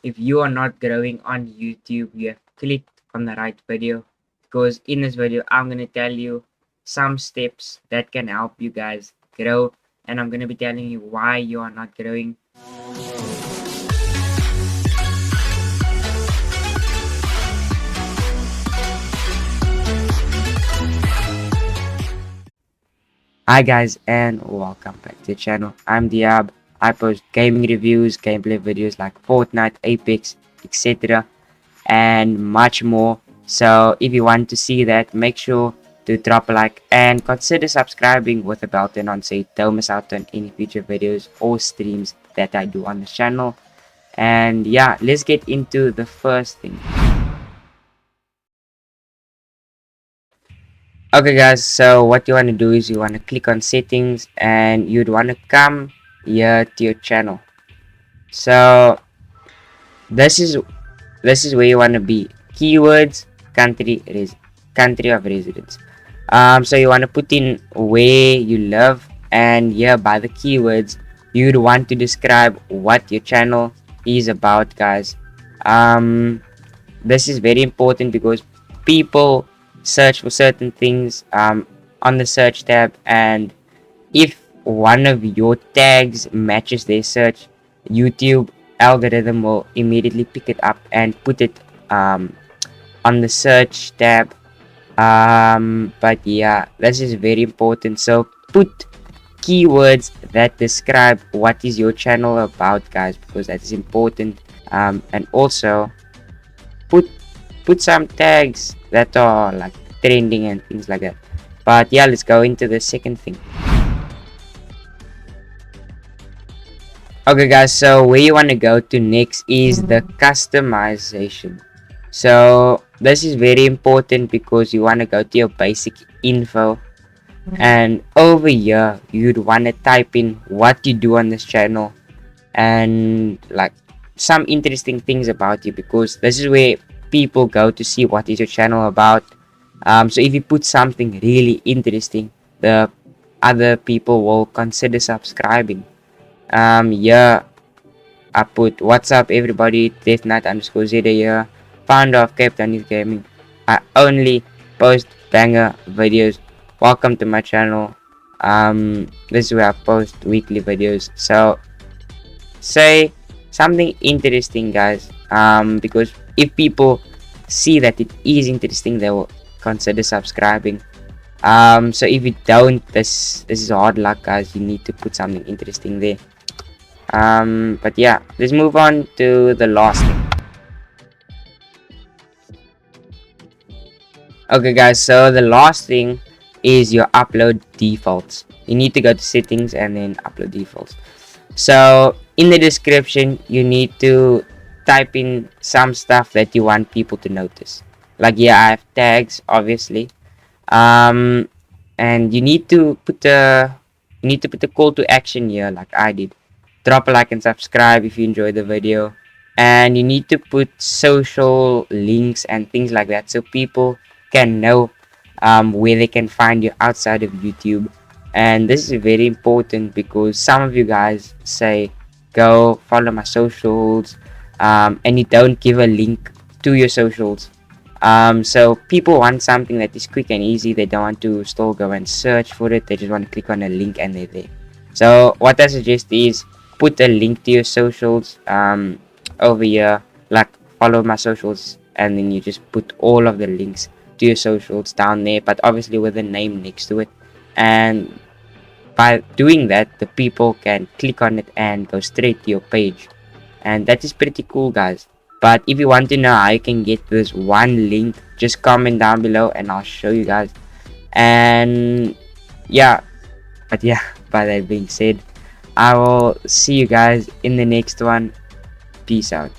if you are not growing on YouTube, you have clicked on the right video, because in this video I'm going to tell you some steps that can help you guys grow, and I'm going to be telling you why you are not growing. Hi guys, and welcome back to the channel. I'm Dyaab. I post gaming reviews, gameplay videos like Fortnite, Apex, etc. and much more. So if you want to see that, make sure to drop a like and consider subscribing with the bell turn on so you don't miss out on any future videos or streams that I do on the channel. And yeah, let's get into the first thing. Okay guys, so what you want to do is you want to click on settings and you'd want to come here to your channel. So this is where you want to be. Keywords, country of residence. So you want to put in where you live, and here by the keywords you'd want to describe what your channel is about, guys. This is very important because people search for certain things on the search tab, and if one of your tags matches their search, YouTube algorithm will immediately pick it up and put it on the search tab. But yeah, this is very important, so put keywords that describe what is your channel about, guys, because that is important. And also put some tags that are like trending and things like that. But yeah, let's go into the second thing. Okay guys, so where you want to go to next is the customization. So this is very important because you want to go to your basic info, and over here you'd want to type in what you do on this channel and like some interesting things about you, because this is where people go to see what is your channel about. So if you put something really interesting, the other people will consider subscribing. Yeah, I put what's up everybody, deathnut_zeta here, founder of Capetownyouthgaming. I only post banger videos. Welcome to my channel. This is where I post weekly videos, so say something interesting, guys, because if people see that it is interesting, they will consider subscribing. So if you don't, this is hard luck, guys. You need to put something interesting there. But yeah, let's move on to the last thing. Okay guys, so the last thing is your upload defaults. You need to go to settings and then upload defaults. So in the description you need to type in some stuff that you want people to notice. Like, yeah, I have tags, obviously. And you need to put a call to action here, like I did. Drop a like and subscribe if you enjoyed the video, and you need to put social links and things like that so people can know where they can find you outside of YouTube. And this is very important because some of you guys say go follow my socials, and you don't give a link to your socials. So people want something that is quick and easy. They don't want to still go and search for it. They just want to click on a link and they're there. So what I suggest is put a link to your socials over here, like follow my socials, and then you just put all of the links to your socials down there, but obviously with a name next to it. And by doing that, the people can click on it and go straight to your page, and that is pretty cool, guys. But if you want to know how you can get this one link, just comment down below and I'll show you guys. And yeah, but yeah, by that being said, I will see you guys in the next one. Peace out.